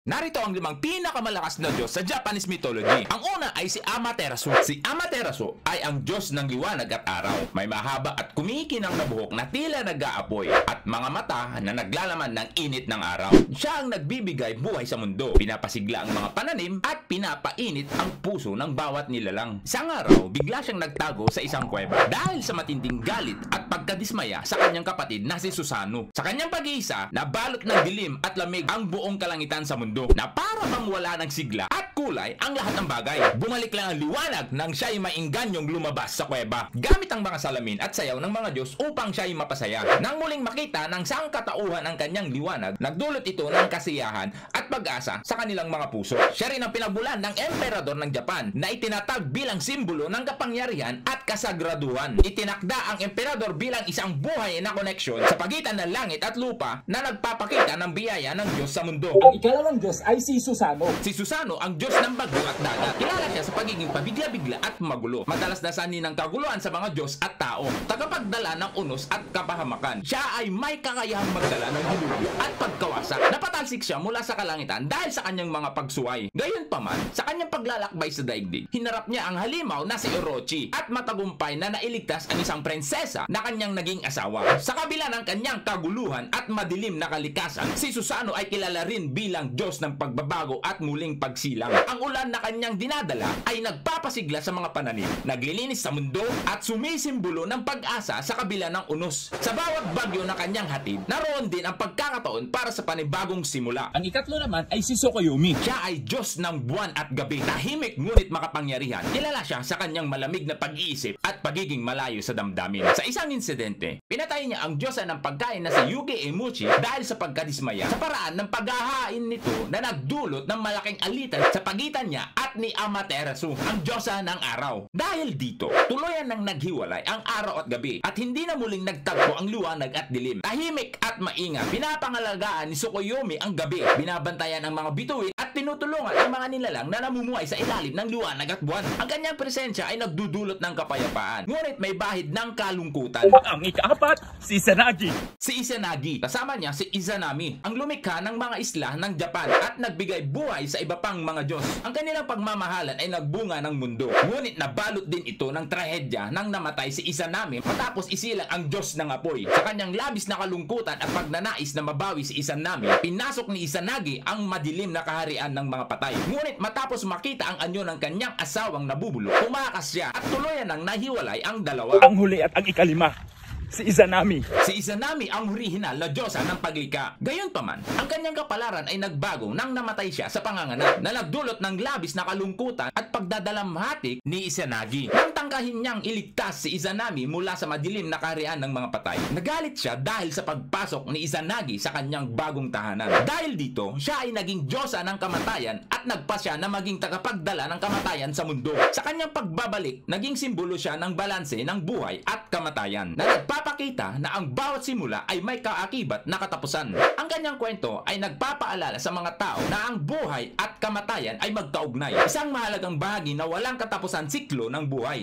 Narito ang 5 pinakamalakas na Diyos sa Japanese mythology. Ang una ay si Amaterasu. Si Amaterasu ay ang Diyos ng liwanag at araw. May mahaba at kumikinang na buhok na tila nag-aapoy at mga mata na naglalaman ng init ng araw. Siya ang nagbibigay buhay sa mundo, pinapasigla ang mga pananim at pinapainit ang puso ng bawat nilalang. Isang araw, bigla siyang nagtago sa isang kuweba dahil sa matinding galit at pagkadismaya sa kanyang kapatid na si Susanoo. Sa kanyang pag-iisa, nabalot ng dilim at lamig ang buong kalangitan sa mundo na para bang wala ng sigla at kulay ang lahat ng bagay. Bumalik lang ang liwanag nang siya ay mainganyong lumabas sa kuweba gamit ang mga salamin at sayaw ng mga Diyos upang siya ay mapasaya. Nang muling makita ng sangkatauhan ang kanyang liwanag, nagdulot ito ng kasiyahan at pag-asa sa kanilang mga puso. Siya rin ang pinabulan ng emperador ng Japan na itinatag bilang simbolo ng kapangyarihan at kasagraduhan. Itinakda ang emperador bilang isang buhay na koneksyon sa pagitan ng langit at lupa na nagpapakita ng biyaya ng Diyos sa mundo. Ang ikalawang Diyos ay si Susanoo. Si Susanoo ang Diyos ng bagyo at dagat. Kilala siya sa pagiging pabigla-bigla at magulo. Madalas na sanhi ng kaguluhan sa mga Diyos at tao. Tagapagdala ng unos at kapahamakan. Siya ay may kakayahang magdala ng dilubyo at pagkawasak. Napatalsik siya mula sa kalangitan dahil sa kanyang mga pagsuway. Gayunpaman, sa kanyang paglalakbay sa daigdig, hinarap niya ang halimaw na si Orochi at matagumpay na nailigtas ang isang prinsesa na kanyang naging asawa. Sa kabila ng kanyang kaguluhan at madilim na kalikasan, si Susanoo ay kilala rin bilang Diyos ng pagbabago at muling pagsilang. Ang ulan na kanyang dinadala ay nagpapasigla sa mga pananim, naglilinis sa mundo at sumisimbolo ng pag-asa sa kabila ng unos. Sa bawat bagyo na kanyang hatid, naroon din ang pagkakataon para sa panibagong simula. Ang ikatlo naman ay si Tsukuyomi. Siya ay Diyos ng buwan at gabi, tahimik ngunit makapangyarihan. Kilala siya sa kanyang malamig na pag-iisip at pagiging malayo sa damdamin. Sa isang insidente, pinatay niya ang Diyosa ng pagkain na si Yuki Emuchi dahil sa pagkadismaya sa paraan ng paghahain nito na nagdulot ng malaking alitan sa pagitan niya at ni Amaterasu, ang Diyosa ng araw. Dahil dito, tuluyan nang naghiwalay ang araw at gabi at hindi na muling nagtagpo ang liwanag at dilim. Tahimik at maingat, pinapangalagaan ni Tsukuyomi ang gabi, binabantayan ang mga bituin at tinutulungan ang mga nilalang na namumuhay sa ilalim ng liwanag at buwan. Ang kanyang presensya ay nagdudulot ng kapayapaan, ngunit may bahid ng kalungkutan. Ang ikaapat, si Izanagi. Si Izanagi, kasama niya si Izanami, ang lumikha ng mga isla ng Japan at nagbigay buhay sa iba pang mga Diyos. Ang kanilang pagmamahalan ay nagbunga ng mundo, ngunit nabalot din ito ng trahedya nang namatay si Izanami matapos isilang ang Diyos ng apoy. Sa kanyang labis na kalungkutan at pagnanais na mabawi si Izanami, pinasok ni Izanagi ang madilim na kaharian ng mga patay. Ngunit matapos makita ang anyo ng kanyang asawang nabubulok, tumakas siya at tuluyan nang nahiwalay ang dalawa. Ang huli at ang ikalima, si Izanami. Si Izanami ang orihinal na Diyosa ng paglikha. Gayunpaman, ang kanyang kapalaran ay nagbago nang namatay siya sa panganganak na nagdulot ng labis na kalungkutan at pagdadalamhati ni Izanagi. Nang tangkahin niyang iligtas si Izanami mula sa madilim na kaharian ng mga patay, nagalit siya dahil sa pagpasok ni Izanagi sa kanyang bagong tahanan. Dahil dito, siya ay naging Diyosa ng kamatayan at nagpasya na maging tagapagdala ng kamatayan sa mundo. Sa kanyang pagbabalik, naging simbolo siya ng balanse ng buhay at kamatayan na nagpapakita na ang bawat simula ay may kaakibat na katapusan. Ang kanyang kwento ay nagpapaalala sa mga tao na ang buhay at kamatayan ay magkaugnay, isang mahalagang bahagi na walang katapusan siklo ng buhay.